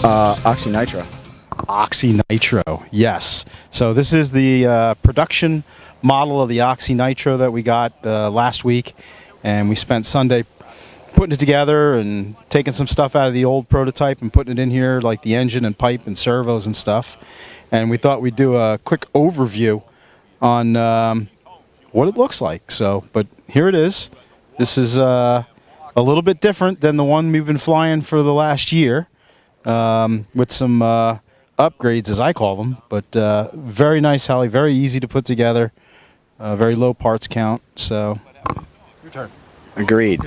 OXY Nitro. OXY Nitro, yes. So this is the production model of the OXY Nitro that we got last week, and we spent Sunday putting it together and taking some stuff out of the old prototype and putting it in here, like the engine and pipe and servos and stuff. And we thought we'd do a quick overview on what it looks like. So, but here it is. This is a little bit different than the one we've been flying for the last year, with some upgrades, as I call them. But very nice heli, very easy to put together, very low parts count. So, your turn. Agreed.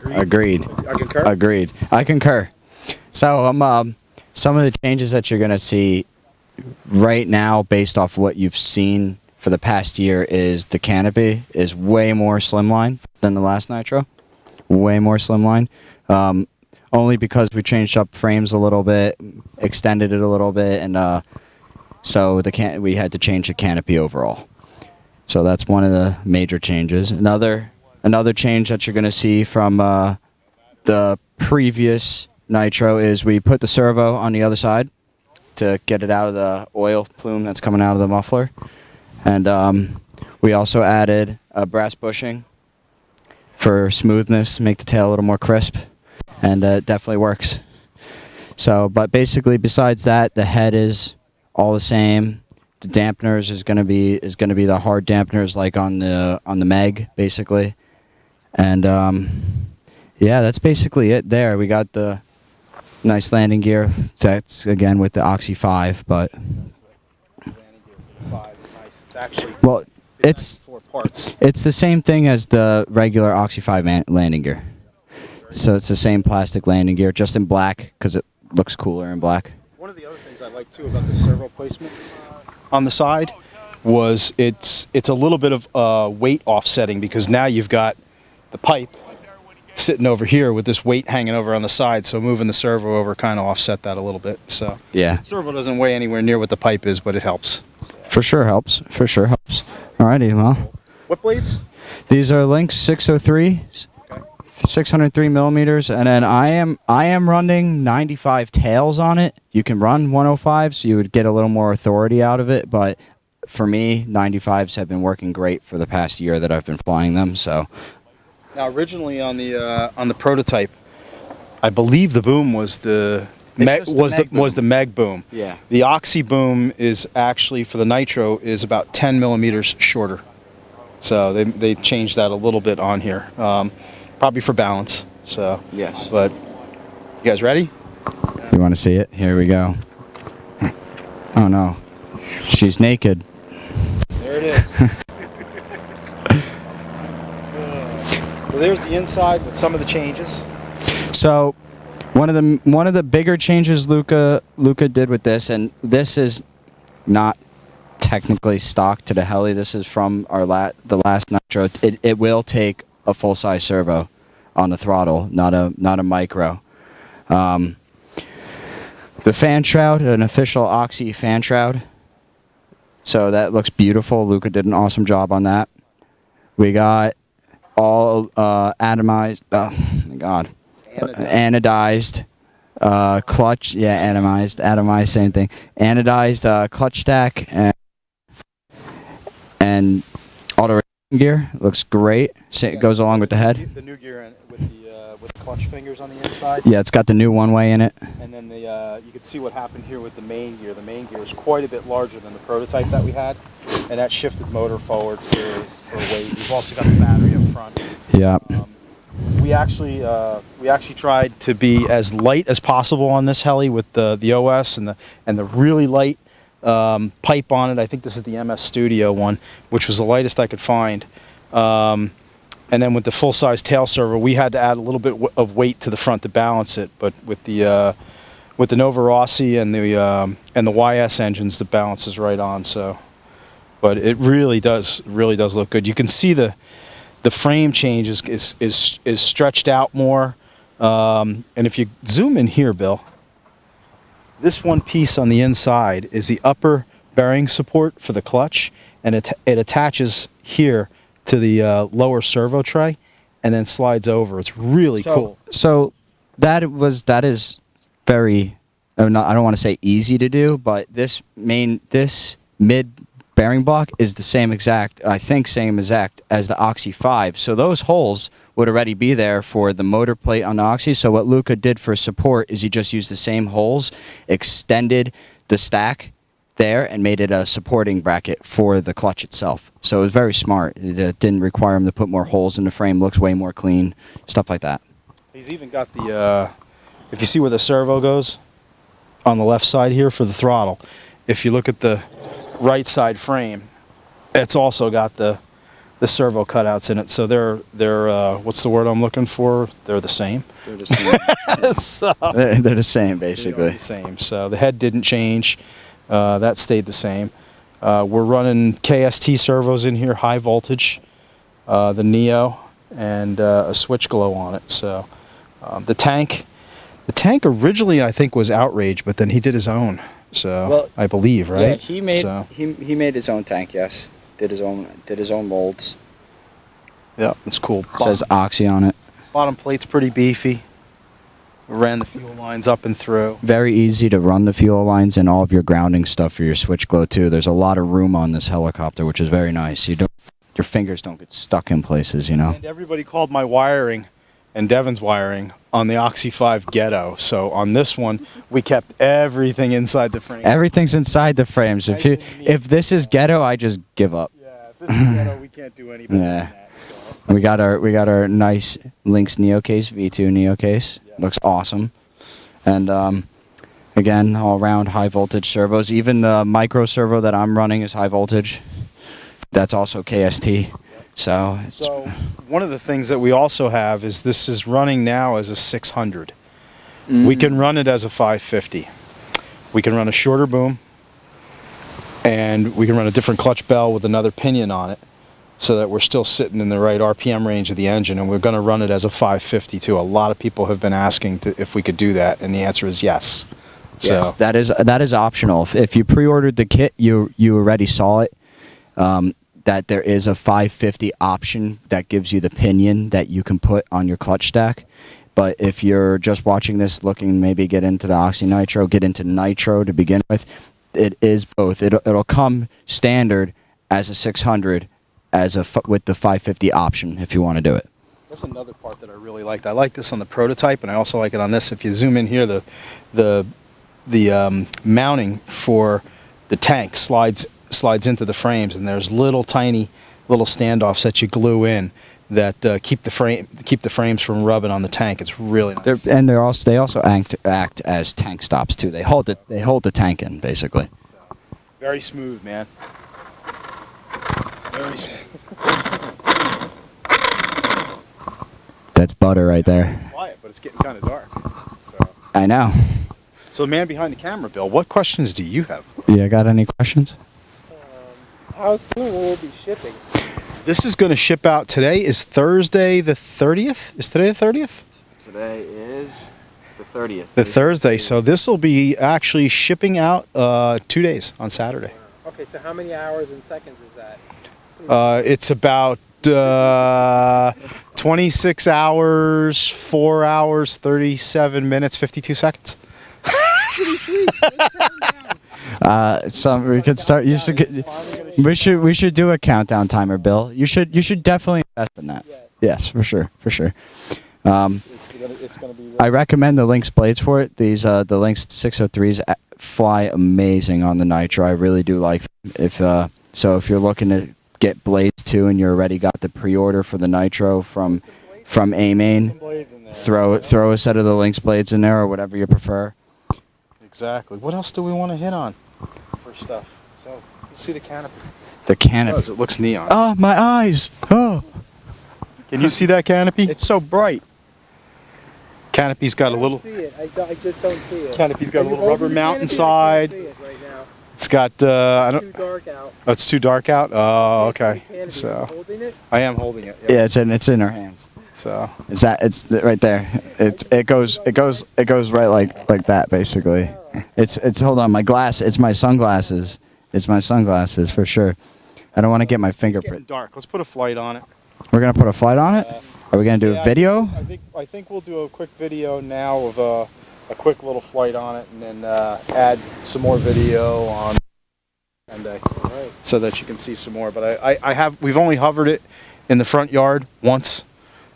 Agreed. I concur. Agreed. I concur. So some of the changes that you're going to see right now, based off what you've seen for the past year, is the canopy is way more slimline than the last Nitro. Way more slimline. Only because we changed up frames a little bit, extended it a little bit, and so we had to change the canopy overall. So that's one of the major changes. Another change that you're going to see from the previous Nitro is we put the servo on the other side to get it out of the oil plume that's coming out of the muffler. And we also added a brass bushing for smoothness, make the tail a little more crisp, and it definitely works. So, but basically besides that, the head is all the same. The dampeners is going to be the hard dampeners like on the Meg, basically. And yeah, that's basically it there. We got the nice landing gear. That's again with the OXY 5, but well, it's the same thing as the regular OXY 5 landing gear. So it's the same plastic landing gear, just in black because it looks cooler in black. One of the other things I like too about the servo placement on the side was it's a little bit of weight offsetting, because now you've got the pipe sitting over here with this weight hanging over on the side, so moving the servo over kind of offset that a little bit. So yeah, the servo doesn't weigh anywhere near what the pipe is, but it helps. For sure helps. For sure helps. Alrighty, well. What blades? These are Lynx 603s, 603 millimeters, and then I am running 95 tails on it. You can run 105, so you would get a little more authority out of it, but for me, 95s have been working great for the past year that I've been flying them. So now, originally on the prototype, I believe the boom was the Meg boom. Yeah. The OXY boom is actually, for the Nitro, is about 10 millimeters shorter. So they changed that a little bit on here, probably for balance. So yes. But you guys ready? You want to see it? Here we go. Oh no, she's naked. There it is. So there's the inside with some of the changes. So one of the bigger changes Luca did with this, and this is not technically stock to the heli. This is from the last Nitro. It will take a full size servo on the throttle, not a micro. The fan shroud, an official OXY fan shroud. So that looks beautiful. Luca did an awesome job on that. We got all atomized. Oh my God. Anodized clutch, yeah, atomized, same thing. Anodized clutch stack and auto gear looks great. It goes along with the head. The new gear with the clutch fingers on the inside. Yeah, it's got the new one-way in it. And then you can see what happened here with the main gear. The main gear is quite a bit larger than the prototype that we had, and that shifted motor forward for weight. We've also got the battery up front. Yeah. We actually tried to be as light as possible on this heli with the OS and the really light pipe on it. I think this is the MS Studio one, which was the lightest I could find. And then with the full-size tail servo, we had to add a little bit of weight to the front to balance it. But with the Nova Rossi and the YS engines, the balance is right on. So, but it really does look good. You can see the frame change is stretched out more. And if you zoom in here, Bill, this one piece on the inside is the upper bearing support for the clutch, and it attaches here to the lower servo tray and then slides over. It's really cool. So that is very I don't want to say easy to do, but this mid bearing block is the same exact as the OXY 5. So those holes would already be there for the motor plate on the OXY. So what Luca did for support is he just used the same holes, extended the stack there, and made it a supporting bracket for the clutch itself. So it was very smart. It didn't require him to put more holes in the frame. Looks way more clean, stuff like that. He's even got the, if you see where the servo goes on the left side here for the throttle, if you look at the right side frame, it's also got the servo cutouts in it. So they're what's the word I'm looking for? They're the same. They're the same. So, they're the same, basically. They're the same. So the head didn't change. That stayed the same. We're running KST servos in here, high voltage, the Neo, and a switch glow on it. So the tank originally I think was Outrage, but then he did his own. So well, I believe, right? Yeah, he made his own tank. Yes, did his own molds. Yeah, it's cool. Says Oxy on it. Bottom plate's pretty beefy. Ran the fuel lines up and through. Very easy to run the fuel lines and all of your grounding stuff for your switch glow too. There's a lot of room on this helicopter, which is very nice. Your fingers don't get stuck in places, you know. And everybody called my wiring and Devin's wiring on the OXY 5 ghetto. So on this one, we kept everything inside the frame. Everything's inside the frames. If this is ghetto, I just give up. Yeah, if this is ghetto, we can't do any better than that. So. We got our nice Lynx Neo case, V2 Neo case. Yeah. Looks awesome. And again, all around high voltage servos. Even the micro servo that I'm running is high voltage. That's also KST. So one of the things that we also have is this is running now as a 600. We can run it as a 550. We can run a shorter boom, and we can run a different clutch bell with another pinion on it, so that we're still sitting in the right RPM range of the engine, and we're going to run it as a 550 too. A lot of people have been asking if we could do that, and the answer is yes. Yes, so. that is optional. If you pre-ordered the kit, you already saw it. That there is a 550 option that gives you the pinion that you can put on your clutch stack. But if you're just watching this, looking maybe get into the Oxy Nitro, get into Nitro to begin with, it is both. It'll come standard as a 600 with the 550 option if you want to do it. That's another part that I really liked. I like this on the prototype, and I also like it on this. If you zoom in here, the mounting for the tank slides into the frames, and there's tiny little standoffs that you glue in that keep the frames from rubbing on the tank. It's really nice. They also act as tank stops too. They hold the tank in basically. Very smooth, man. Very smooth. That's butter right there. It's quiet, but it's getting kind of dark. So. I know. So, man behind the camera, Bill, what questions do you have? Yeah, got any questions? How soon will it be shipping? This is going to ship out today. Is Thursday the 30th? Is today the 30th? Today is the 30th. The Thursday. So this will be actually shipping out 2 days on Saturday. Okay, so how many hours and seconds is that? It's about 26 hours, 4 hours, 37 minutes, 52 seconds. We could start. We should do a countdown timer, Bill. You should definitely invest in that. Yes, for sure. It's gonna be I recommend the Lynx blades for it. These the Lynx 603s fly amazing on the Nitro. I really do like them. If you're looking to get blades too, and you already got the pre-order for the Nitro from A-Main, throw a set of the Lynx blades in there or whatever you prefer. Exactly. What else do we want to hit on for stuff? So let's see the canopy. The canopy. It looks neon. Oh, my eyes. Oh. Can you see that canopy? It's so bright. Canopy's got a little. See it. I just don't see it. Canopy's got a little rubber mount inside. I can't see it right now. It's got. I don't. It's too dark out. Oh, it's too dark out. Oh, okay. So. Holding it? I am holding it. Yep. Yeah, it's in our hands. So. It's right there. It goes right like that basically. It's hold on, my glass. It's my sunglasses. It's my sunglasses for sure. I don't want to get my fingerprint. It's getting dark. Let's put a flight on it. We're gonna put a flight on it. Are we gonna do a video? I think we'll do a quick video now of a quick little flight on it, and then add some more video on Sunday, so that you can see some more. But we've only hovered it in the front yard once,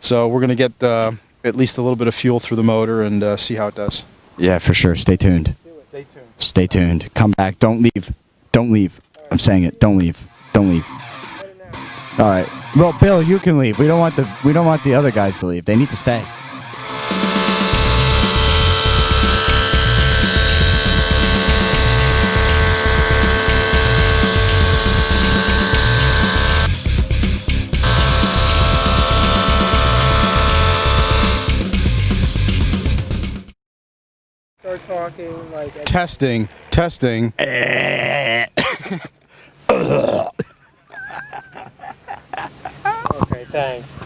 so we're gonna get at least a little bit of fuel through the motor and see how it does. Yeah, for sure. Stay tuned. Stay tuned. Stay tuned. Come back. Don't leave. Don't leave. I'm saying it. Don't leave. Don't leave. All right. Well, Bill, you can leave. We don't want the other guys to leave. They need to stay. Start talking like. Testing. Okay, thanks.